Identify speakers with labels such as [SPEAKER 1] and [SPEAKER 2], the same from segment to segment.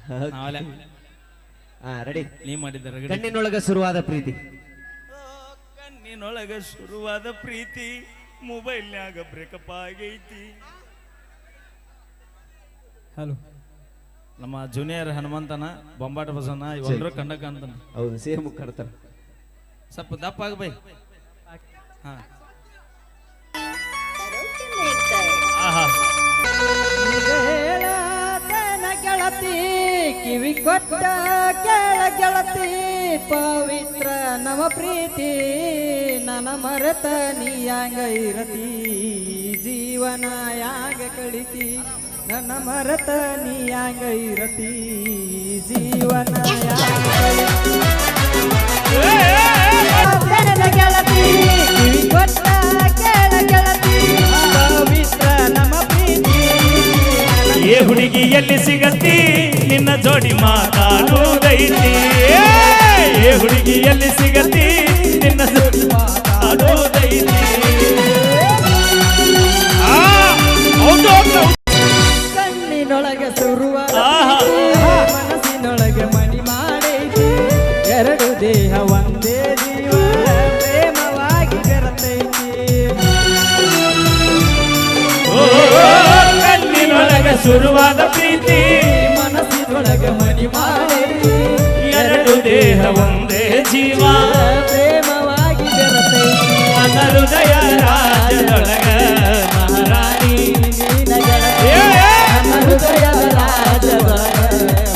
[SPEAKER 1] ನಾವಲ್ಲ
[SPEAKER 2] ರೆಡಿ.
[SPEAKER 1] ನೀ ಮಾಡಿದ್ದಾರೆ
[SPEAKER 2] ಕಣ್ಣಿನೊಳಗ ಶುರುವಾದ ಪ್ರೀತಿ.
[SPEAKER 1] ಕಣ್ಣಿನೊಳಗ ಶುರುವಾದ ಪ್ರೀತಿ ಮೊಬೈಲ್ನ್ಯಾಗ ಬ್ರೇಕಪ್ ಆಗೈತಿ. ಹಲೋ, ನಮ್ಮ ಜೂನಿಯರ್ ಹನುಮಂತನ ಬೊಂಬಾಟ ಬಸವನ ಇವಂದ್ರು ಕಂಡಕ ಅಂತ.
[SPEAKER 2] ಹೌದು, ಸೇಮ್ ಕಡ್ತಾರ.
[SPEAKER 1] ಸ್ವಲ್ಪ ದಪ್ಪ ಆಗ ಬೈ. ಹಾ, ಆಹಾ,
[SPEAKER 3] ಗೆಳತಿ ಕಿವಿ ಕೊಟ್ಟ ಕೇಳ ಗೆಳತಿ, ಪವಿತ್ರ ನವ ಪ್ರೀತಿ ನನ್ನ ಮರೆತ ನೀಯಾಂಗ ಇರತಿ, ಜೀವನ ಯಾಂಗ ಕಳಿತಿ ನನ್ನ ಮರೆತ ನೀಯಾಂಗ ಇರತಿ, ಜೀವನ ಯಾಂಗ ಗೆಳತಿ ಕಿವಿ ಕೊಟ್ಟ ಕೇಳ ಗೆಳತಿ, ಪವಿತ್ರ ನಮ್ಮ ಪ್ರೀತಿ.
[SPEAKER 1] ಏ ಹುಡುಗಿ ಎಲ್ಲಿ ಸಿಗತಿ ನಿನ್ನ ಜೋಡಿ ಮಾತಾಡೋದೈತಿ, ಏ ಹುಡುಗಿ ಎಲ್ಲಿ ಸಿಗತಿ ನಿನ್ನ ಜೋಡಿ ಮಾತಾಡೋದೈತಿ.
[SPEAKER 3] ಕಣ್ಣಿನೊಳಗೆ ಶುರುವಾದ ಮನಸ್ಸಿನೊಳಗೆ ಮಣಿ ಮಾಡೈತಿ, ಎರಡು ದೇಹ ಒಂದೇ ಜೀವ ಪ್ರೇಮವಾಗಿ ಬೆರತೈತಿ.
[SPEAKER 1] ಕಣ್ಣಿನೊಳಗೆ ಶುರುವಾದ ಪ್ರೀತಿ
[SPEAKER 3] ಮನಸ್ಸಿನೊಳಗೆ ಮಣಿ ಮಾಡೈತಿ,
[SPEAKER 1] ಎರಡು ದೇಹ ಒಂದೇ ಜೀವ
[SPEAKER 3] ಪ್ರೇಮವಾಗಿ ಬೆರತೈತಿ.
[SPEAKER 1] ನನ್ನ ಹೃದಯ ರಾಜದೊಳಗ ಮಹಾರಾಣಿ
[SPEAKER 3] ನೀನ ಗೆಳತಿ, ನನ್ನ ಹೃದಯದ ರಾಜದೊಳಗ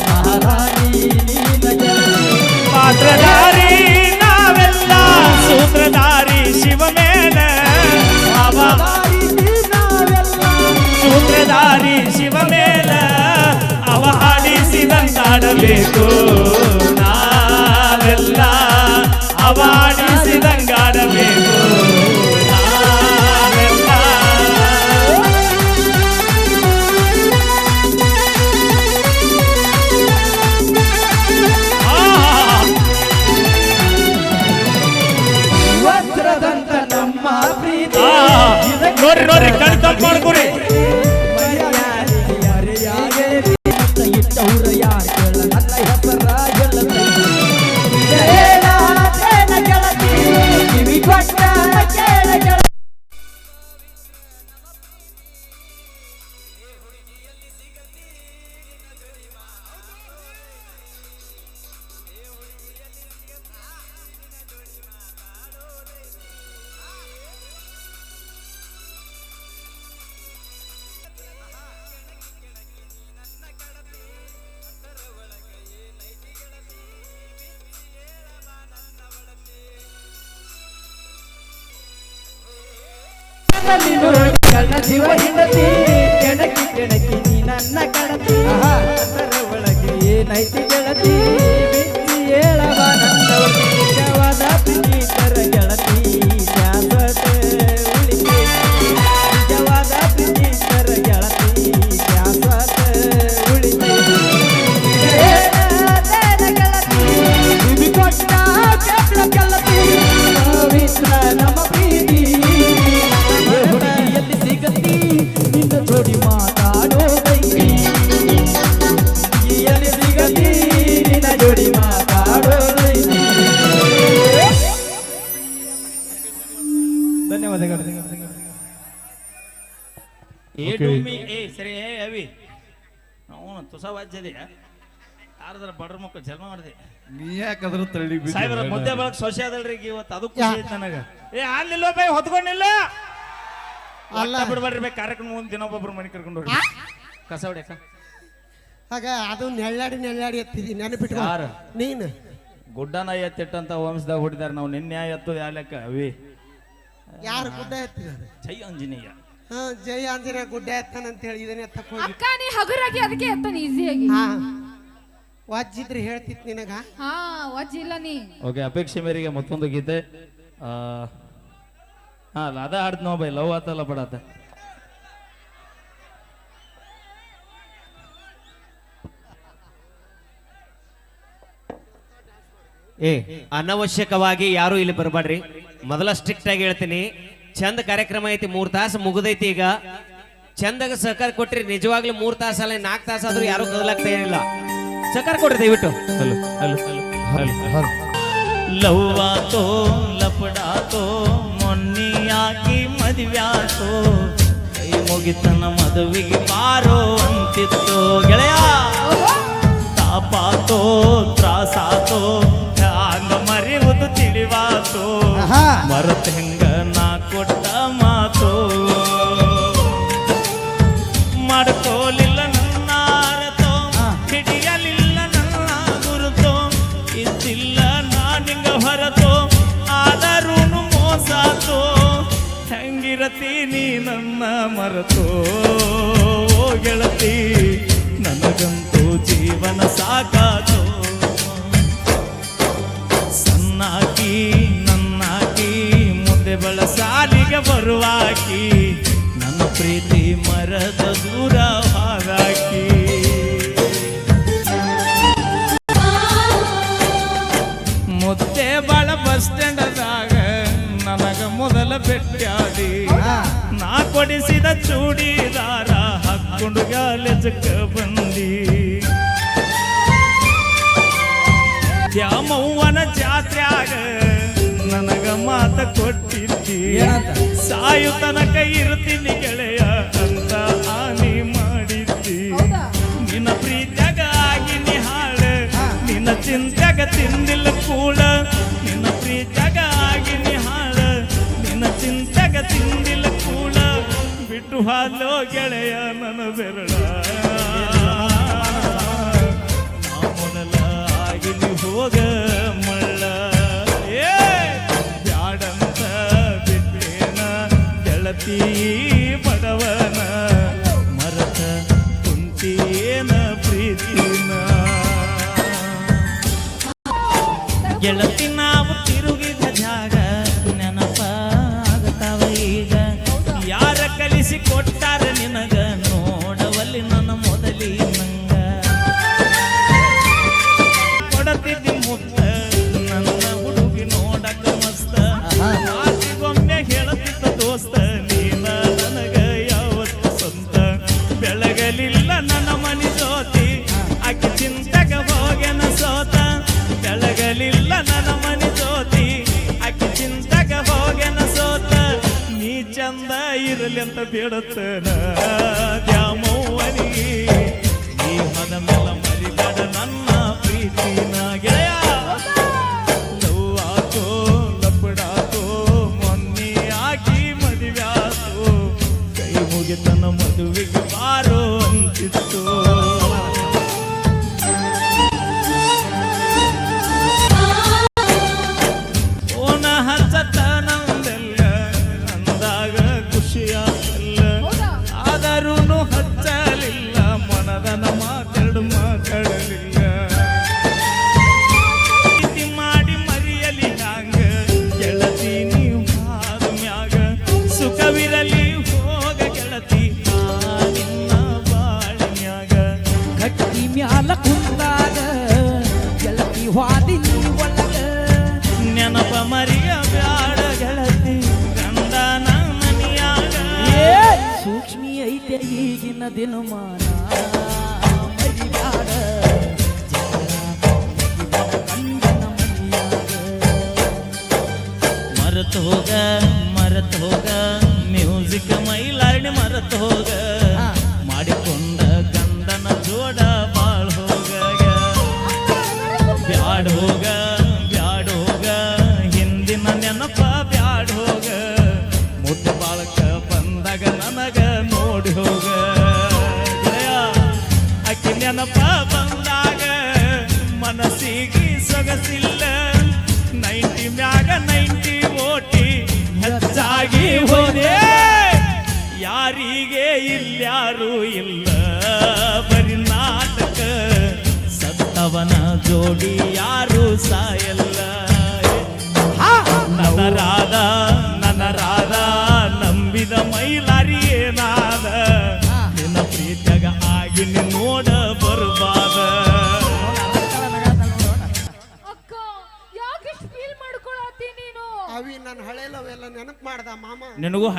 [SPEAKER 3] ಮಹಾರಾಣಿ ನೀನ ಗೆಳತಿ.
[SPEAKER 1] ಪಾತ್ರಧಾರಿ ನಾವೆಲ್ಲ ಸೂತ್ರಧಾರಿ ಶಿವ ಮೇಲ ಸೂತ್ರಧಾರಿ ಶಿವ ಮೇಲ ಅವ ಆಡಿಸಿದಂಗಾಡಬೇಕು ನಾವೆಲ್ಲ, ಅವ ಆಡಿಸಿದಂಗಾಡಬೇಕು ನಾವೆಲ್ಲ.
[SPEAKER 3] ವಜ್ರದಂತ ನಮ್ಮ ಪ್ರೀತಿ
[SPEAKER 1] ನೋಡ್ರಿ ನೋಡ್ರಿ ಕಣ್ ತಂಪ್ ಮಾಡ್ಕೊರಿ.
[SPEAKER 3] ಇಟ್ಟವ್ರ ಯಾರು ಕೇಳ ನನ್ನ ಹೆಸರ ಗೆಳತಿ, ಕಿವಿ ಕೊಟ್ಟ ಕೇಳ ಗೆಳತಿ. ಕಣ್ಣ ಜೀವ ಹಿಂಡತಿ, ಕೆಣಕಿ ಕೆಣಕಿ ನೀ ನನ್ನ ಕಡತಿ, ಅದರ ಒಳಗೆ ಏನೈತಿ ಗೆಳತಿ, ಬಿಚ್ಚಿ ಹೇಳವ ನನ್ನವತಿ, ನಿಜವಾದ ಪ್ರೀತಿತರ ಗೆಳತಿ ಶಾಶ್ವತ ಉಳಿತೈತಿ, ನಿಜವಾದ ಪ್ರೀತಿತರ ಗೆಳತಿ ಶಾಶ್ವತ ಉಳಿತೈತಿ. ಗೆಳತಿ ಕಿವಿ ಕೊಟ್ಟ ಕೇಳ ಗೆಳತಿ, ಪವಿತ್ರ ನಮ್ಮ ಪ್ರೀತಿ ಎಲ್ಲಿ ಸಿಗತಿ ನಿನ್ನ ಜೋಡಿ ಮಾತಾಡೋದೈತಿ, ಎಲ್ಲಿ ಸಿಗತಿ ನಿನ್ನ ಜೋಡಿ ಮಾತಾಡೋದೈತಿ. ಧನ್ಯವಾದಗಳು.
[SPEAKER 1] ಸರಿ ಅವಿ ಅವನು ತುಸ ವಾಜ್ಯದೆ ಯಾರದ್ರ ಬಡ್ರ ಮಕ್ಕಳು ಜನ್ಮ ಮಾಡಿದೆ
[SPEAKER 4] ನೀ ಯಾಕಂದ್ರೆ ತಳ್ಳಿ
[SPEAKER 1] ಸಾಹೇಬ್ರ ಮುದ್ದೆ ಬಳಕ್ ಸೊಸೆ ಅದಲ್ರಿ ಇವತ್ತು ಅದು ಖುಷಿ ಐತೆ ನನಗ. ಅಲ್ಲಿಲ್ಲ ಬೈ ಹೊತ್ಕೊಂಡಿಲ್ಲ ಅಲ್ಲ ಬಿಡ್ಬೇಡ್ರಿ ಬೈ, ಕಾರ್ಯಕ್ರಮ ಒಂದು ದಿನ ಒಬ್ಬೊಬ್ರು ಮನೆ ಕರ್ಕೊಂಡು ಹೋಗ್ರಿ. ಕಸ ಹೊಡ್ಯಾಕ
[SPEAKER 5] ಆಗ ಅದು ನೆಳ್ಳಾಡಿ ಎತ್ತಿದಿ ನೆನಪಿಟ್ಟು
[SPEAKER 1] ಯಾರು
[SPEAKER 5] ನೀನು
[SPEAKER 1] ಗುಡ್ಡನ ಎತ್ತಿಟ್ಟಂತ ವಂಶದಾಗ ಹುಟ್ಟಿದಾರ. ನಾವು ನಿನ್ನೆ ಎತ್ತು ಯಾಲಕ್ಕ ಅವಿ
[SPEAKER 5] ಯಾರು ಗುಡ್ಡ ಎತ್ತಿದಾರೆ?
[SPEAKER 1] ಜೈ ಆಂಜನೇಯ.
[SPEAKER 5] ಜೈ ಆಂಜನೇಯ ಗುಡ್ಡ ಎತ್ತಾನಂತ ಹೇಳಿ ಇದನ್ನ ಎತ್ತಕ್ಕೆ ಹೋಗಿ
[SPEAKER 6] ಅಕ್ಕ ನೀ ಹಗುರಾಗಿ ಅದಕ್ಕೆ ಎತ್ತಾನ ಈಸಿಯಾಗಿ.
[SPEAKER 5] ಹಾ ವಾಜಿದ್ರೆ ಹೇಳ್ತಿತ್ ನಿನಗ.
[SPEAKER 6] ಹಾ ವಜ್ಜಿಲ್ಲ ನೀ.
[SPEAKER 1] ಓಕೆ, ಅಪೇಕ್ಷೆ ಮೇರೆಗೆ ಮತ್ತೊಂದು ಗೀತೆ. ಹಾ ಅದ ಹಾಡ್ತ ನೋ ಬೈ, ಲವ್ ಆತಲ್ಲ ಪಡಾತ.
[SPEAKER 2] ಅನವಶ್ಯಕವಾಗಿ ಯಾರು ಇಲ್ಲಿ ಬರಬೇಡ್ರಿ. ಮೊದಲ ಸ್ಟ್ರಿಕ್ಟ್ ಆಗಿ ಹೇಳ್ತೀನಿ, ಚಂದ ಕಾರ್ಯಕ್ರಮ ಐತಿ, 3 ತಾಸು ಮುಗಿದೈತಿ. ಈಗ ಚಂದಾಗ ಸಹಕಾರ ಕೊಟ್ರಿ, ನಿಜವಾಗ್ಲೂ 3 ತಾಸಲ್ಲ 4 ತಾಸಾದ್ರೂ ಯಾರು ಕದಲಾಗ್ತಾ ಇರಲಿಲ್ಲ. ಚಕಾರ ಕೊಡ್ರಿ ದಯವಿಟ್ಟು. ಲವ್ವಾತೋ ಲಪಡಾತೋ ಮೊನ್ನಿಯಾಗಿ ಮದುವ್ಯಾತೋ ಕೈ ಮುಗಿತನ ಮದುವೆಗೆ ಬಾರೋ ಅಂತಿತ್ತು ಗೆಳೆಯ. ತಾಪಾತೋ ತ್ರಾಸಾತೋ ಹಂಗ ಮರೆಯುವುದು ತಿಳಿವಾತೋ ಮರತ್ ಹೆಂಗ ನಾ ಕೊಟ್ಟ ಮಾತು ಮಾಡ್ಕೋಲಿಲ್ಲ ನನ್ನ ಅರತೋ ಹಿಡಿಯಲಿಲ್ಲ ನನ್ನ ಗುರುತೋ ಇದ್ದಿಲ್ಲ ನಾನಿಂಗ ಹೊರತೋ ಆದರೂನು ಮೋಸಾತೋ ಹೆಂಗಿರತಿ ನೀ ನನ್ನ ಮರತೋ ಗೆಳತಿ ನನಗಂತೂ ಜೀವನ ಸಾಕಾತೋ ಸಣ್ಣಾಕಿ ನನ್ನಾಕಿ ಮುದ್ದೆ ಬಳ ಸಾಲಿಗೆ ಬರುವಾಕಿ ನನ್ನ ಪ್ರೀತಿ ಮರದ ದೂರ ಹಾಗಾಕಿ ಮುದ್ದೆ ಬಾಳ ಬಸ್ ಸ್ಟ್ಯಾಂಡದಾಗ ನನಗ ಮೊದಲ ಭೇಟಿಯಾದಿ ನಾ ಕೊಡಿಸಿದ ಚೂಡಿದಾರ ಹಾಕೊಂಡು ಕಾಲೇಜಕ್ಕ ಬಂದಿ ದ್ಯಾಮವ್ವನ ಜಾತ್ರ್ಯಾಗ ನನಗ ಮಾತ ಕೊಟ್ಟಿದ್ದಿ ಸಾಯು ತನಕ ಇರ್ತೀನಿ ಗೆಳೆಯ ಅಂತ ಹಾನಿ ಮಾಡಿದ್ದಿ ನಿನ್ನ ಪ್ರೀತ್ಯಾಗ ಆಗಿನಿ ಹಾಳ ನಿನ್ನ ಚಿಂತ್ಯಾಗ ತಿಂದಿಲ್ಲ ಕೂಳ ನಿನ್ನ ಪ್ರೀತ್ಯಾಗ ಆಗಿನಿ ಹಾಳ ನಿನ್ನ ಚಿಂತ್ಯಾಗ ತಿಂದಿಲ್ಲ ಕೂಳ ಬಿಟ್ಟು ಹಾಲೋ ಗೆಳೆಯ ನನ್ನ ಬೆರಳ ಮೊದಲ ಆಗಿನಿ ಹೋಗ ಮಳ್ಳ ಏ ಬ್ಯಾಡಂತ ಬಿಟ್ಟೇನ ಗೆಳತಿ ಬಡವನ ಮರತ ಕುಂತಿಯೇನ ಪ್ರೀತಿನ ಗೆಳತಿ ನಾವು ತಿರುಗಿದ ಜಾಗ ನೆನಪ ಆಗತಾವ ಈಗ ಯಾರ ಕಲಿಸಿ ಕೊಟ್ಟಾರ ನಿನಗ ನೋಡವಲ್ಲಿ ನನ್ನ ಮೊದಲಿ ನಂಗ ಕೊಡತಿದ್ದಿ ಮುತ್ತ ನನ್ನ ಹುಡುಗಿ ನೋಡಕ ಮಸ್ತ ಆತಿಗೊಮ್ಮೆ ಹೇಳತಿದ್ದ ದೋಸ್ತ ನೀನ ನನಗ ಯಾವತ್ತು ಸ್ವಂತ ಬೆಳಗಲಿಲ್ಲ ನನ್ನ ಮನಿ ಜ್ಯೋತಿ ಆಕೆ ಚಿಂತಕ ಹೋಗೆನ ಸೋತ ಬೆಳಗಲಿಲ್ಲ ನನ್ನ ಮನಿ ಜ್ಯೋತಿ ಆಕೆ ಚಿಂತಕ ಹೋಗೆನ ಸೋತ ನೀ ಚಂದ ಇರಲಿ ಅಂತ ಬೇಡುತ್ತನ ದ್ಯಾಮವ್ವನಿಗೆ ನೀ ಮನ ಮೇಲ ಮರಿಬೇಡ ನನ್ನ ಪ್ರೀತಿನ ಗೆಳೆಯ ಲವ್ವಾತೋ ಲಪಡಾತೋ ಮೊನ್ನೆ ಆಗಿ ಮದುವ್ಯಾತೋ ಕೈ ಮುಗಿತನ ಮದುವೆಗೆ ಬಾರೋ ಅಂತಿತ್ತು ಓನ ಹಚ್ಚತನಂದೆಲ್ಲ ಅಂದಾಗ ಖುಷಿಯಾಗಲ್ಲ ಆದರೂನು ಹಚ್ಚಲಿಲ್ಲ ಮನದನ ಮಾತಾಡಲಿಲ್ಲ ಪ್ರೀತಿ ಮಾಡಿ ಮರಿಯಲಿ ಹ್ಯಾಂಗ ಗೆಳತಿ ನೀವು ಹಾದ ಮ್ಯಾಗ ಸುಖವಿರಲಿ ಹೋಗ ಗೆಳತಿ ನಿನ್ನ ಬಾಳಿನ್ಯಾಗ
[SPEAKER 3] ಗಟ್ಟಿ ಮ್ಯಾಲ ಕುಂತಾಗ ಗೆಳತಿ ಹಾದಿ ನೀ ಒಳಗ
[SPEAKER 2] ನೆನಪ ಮರಿಯ ಬ್ಯಾಡ ಗೆಳತಿ ಗಂಡನ ಮನಿಯಾಗ
[SPEAKER 3] ಸೂಕ್ಷ್ಮಿ ಐತೆ ಈಗಿನ ದಿನಮಾನ ಮರಿಬ್ಯಾಡ ಗಂಡನ ಮನಿಯಾಗ
[SPEAKER 2] ಮರೆತು ಹೋಗ ಮ್ಯೂಸಿಕ್ ಮೈಲಾಡಿ ಮರೆತು ಹೋಗ ಮಾಡಿಕೊಂಡ ಗಂಡನ ಜೋಡ ಬಾಳ್ ಹೋಗ ಬ್ಯಾಡ ಹೋಗ ಹಿಂದಿನ ನೆನಪ ಬ್ಯಾಡ ಹೋಗ ಮುದ್ದೆ ಬಾಳಕ ಬಂದಾಗ ನನಗ ನೋಡಿ ಹೋಗ ಗೆಳೆಯ ಅಕ್ಕಿ ನೆನಪ ಬಂದಾಗ ಮನಸ್ಸಿಗೆ ಸೊಗಸಿಲ್ಲ 90 ಮ್ಯಾಗ 90 ಓಟಿ ಹೆಚ್ಚಾಗಿ ಹೋದೆ ಯಾರಿಗೆ ಇಲ್ಯಾರು ಇಲ್ಲ ಬರಿ ನಾಟಕ ಸತ್ತವನ ಜೋಡಿ ಯಾರು ಸಾಯಲ್ಲ ನನ್ನ ರಾಧ ನಂಬಿದ ಮೈಲಾರಿ ಏನಾದ ನಿನ್ನ ಪ್ರೀತಿಯಾಗ ಆಗಿ ನೋಡ ಬರ್ಬಾದ
[SPEAKER 6] ಅಕ್ಕ ಯಾಕೆ ಫೀಲ್ ಮಾಡ್ಕೊಳತ್ತಿ ನೀನು
[SPEAKER 5] ಅವಿ ನನ್ನ ಹಳೆ ಲವ್ ಎಲ್ಲ ನೆನಪು ಮಾಡ್ದ ಮಾಮ
[SPEAKER 2] ನಿನಗೂ